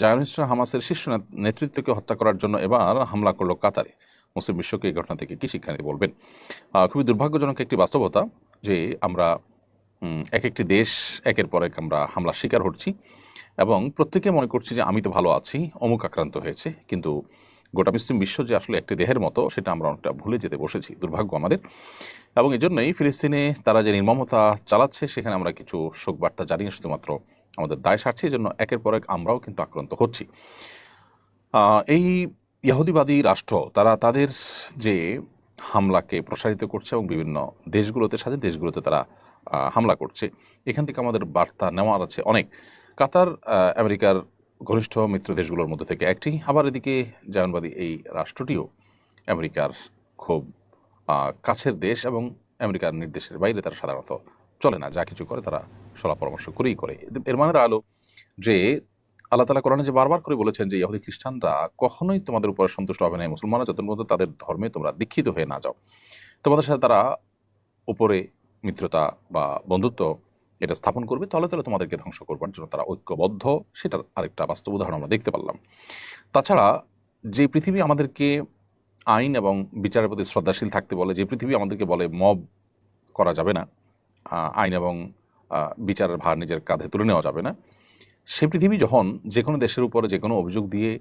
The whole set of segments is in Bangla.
জায়নিস্টরা হামাসের শীর্ষ নেতৃত্বকে হত্যা করার জন্য এবার হামলা করলো কাতারে। মুসলিম বিশ্বকে এই ঘটনা থেকে কি শিক্ষা নিতে বলবেন? খুবই দুর্ভাগ্যজনক একটি বাস্তবতা যে আমরা এক একটি দেশ একের পর এক আমরা হামলার শিকার হচ্ছি এবং প্রত্যেকে মনে করছি যে আমি তো ভালো আছি, অমুক আক্রান্ত হয়েছে। কিন্তু গোটা মুসলিম বিশ্ব যে আসলে একটি দেহের মতো সেটা আমরা অনেকটা ভুলে যেতে বসেছি, দুর্ভাগ্য আমাদের। এবং এই জন্যই ফিলিস্তিনে তারা যে নির্মমতা চালাচ্ছে সেখানে আমরা কিছু শোক বার্তা জানিয়ে শুধুমাত্র আমাদের দায় সারছি। এই জন্য একের পর এক আমরাও কিন্তু আক্রান্ত হচ্ছি। এই ইহুদিবাদী রাষ্ট্র তারা তাদের যে হামলাকে প্রসারিত করছে এবং বিভিন্ন দেশগুলোতে, স্বাধীন দেশগুলোতে তারা হামলা করছে। এখান থেকে আমাদের বার্তা নেওয়ার আছে অনেক। কাতার আমেরিকার ঘনিষ্ঠ মিত্র দেশগুলোর মধ্যে থেকে একটি, আবার এদিকে জায়নবাদী এই রাষ্ট্রটিও আমেরিকার খুব কাছের দেশ এবং আমেরিকার নির্দেশের বাইরে তারা সাধারণত চলে না, যা কিছু করে তারা সলা পরামর্শ করেই করে। এর মানে দাঁড়ালো যে আল্লাহ তাআলা কোরআনে যে বারবার করে বলেছেন যে ইহুদি খ্রিস্টানরা কখনোই তোমাদের উপরে সন্তুষ্ট হবে না, মুসলমানরা যতদিন পর্যন্ত তাদের ধর্মে তোমরা দীক্ষিত হয়ে না যাও। তোমাদের সাথে তারা উপরে মিত্রতা বা বন্ধুত্ব এটা স্থাপন করবে, তলে তলে তোমাদেরকে ধ্বংস করবার জন্য তারা ঐক্যবদ্ধ। সেটার আরেকটা বাস্তব উদাহরণ আমরা দেখতে পারলাম। তাছাড়া যে পৃথিবী আমাদেরকে আইন এবং বিচারের প্রতি শ্রদ্ধাশীল থাকতে বলে, যে পৃথিবী আমাদেরকে বলে মব করা যাবে না, আইন এবং বিচারের ভার নিজের কাঁধে তুলে নেওয়া যাবে না, সে পৃথিবী যখন যে কোনো দেশের উপরে যে কোনো অভিযোগ দিয়ে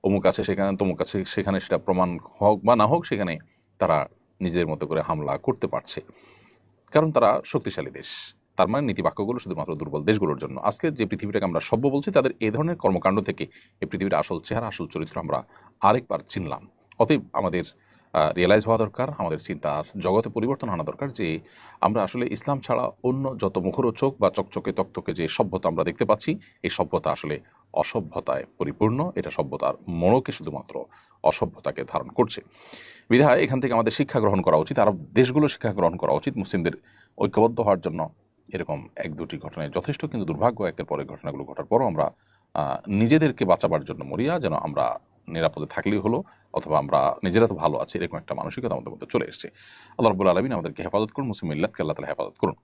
অমুক আছে সেখানে তমুক আছে সেখানে সেটা প্রমাণ হোক বা না হোক সেখানে তারা নিজের মতো করে হামলা করতে পারছে, কারণ তারা শক্তিশালী দেশ। তার মানে নীতিবাক্যগুলো শুধুমাত্র দুর্বল দেশগুলোর জন্য। আজকে যে পৃথিবীটাকে আমরা সভ্য বলছি তাদের এই ধরনের কর্মকাণ্ড থেকে এই পৃথিবীর আসল চেহারা, আসল চরিত্র আমরা আরেকবার চিনলাম। অতএব আমাদের রিয়েলাইজ হওয়া দরকার, আমাদের চিন্তার জগতে পরিবর্তন আনা দরকার যে আমরা আসলে ইসলাম ছাড়া অন্য যত মুখরোচক বা চকচকে তকতকে যে সভ্যতা আমরা দেখতে পাচ্ছি, এই সভ্যতা আসলে অসভ্যতায় পরিপূর্ণ। এটা সভ্যতার মোড়কে শুধুমাত্র অসভ্যতাকে ধারণ করছে। বিধায় এখান থেকে আমাদের শিক্ষা গ্রহণ করা উচিত, আরব দেশগুলো শিক্ষা গ্রহণ করা উচিত মুসলিমদের ঐক্যবদ্ধ হওয়ার জন্য। এরকম এক দুটি ঘটনায় যথেষ্ট, কিন্তু দুর্ভাগ্য একের পরে ঘটনাগুলো ঘটার পরও আমরা নিজেদেরকে বাঁচাবার জন্য মরিয়া, যেন আমরা নিরাপদে থাকলেই হলো, অথবা আমরা নিজেরা তো ভালো আছি এরকম একটা মানসিকতা আমাদের মধ্যে চলে এসেছে। আল্লাহ রাব্বুল আলামিন আমাদেরকে হেফাজত করুন, মুসলিম মিল্লাতকে আল্লাহ তাআলা হেফাজত করুন।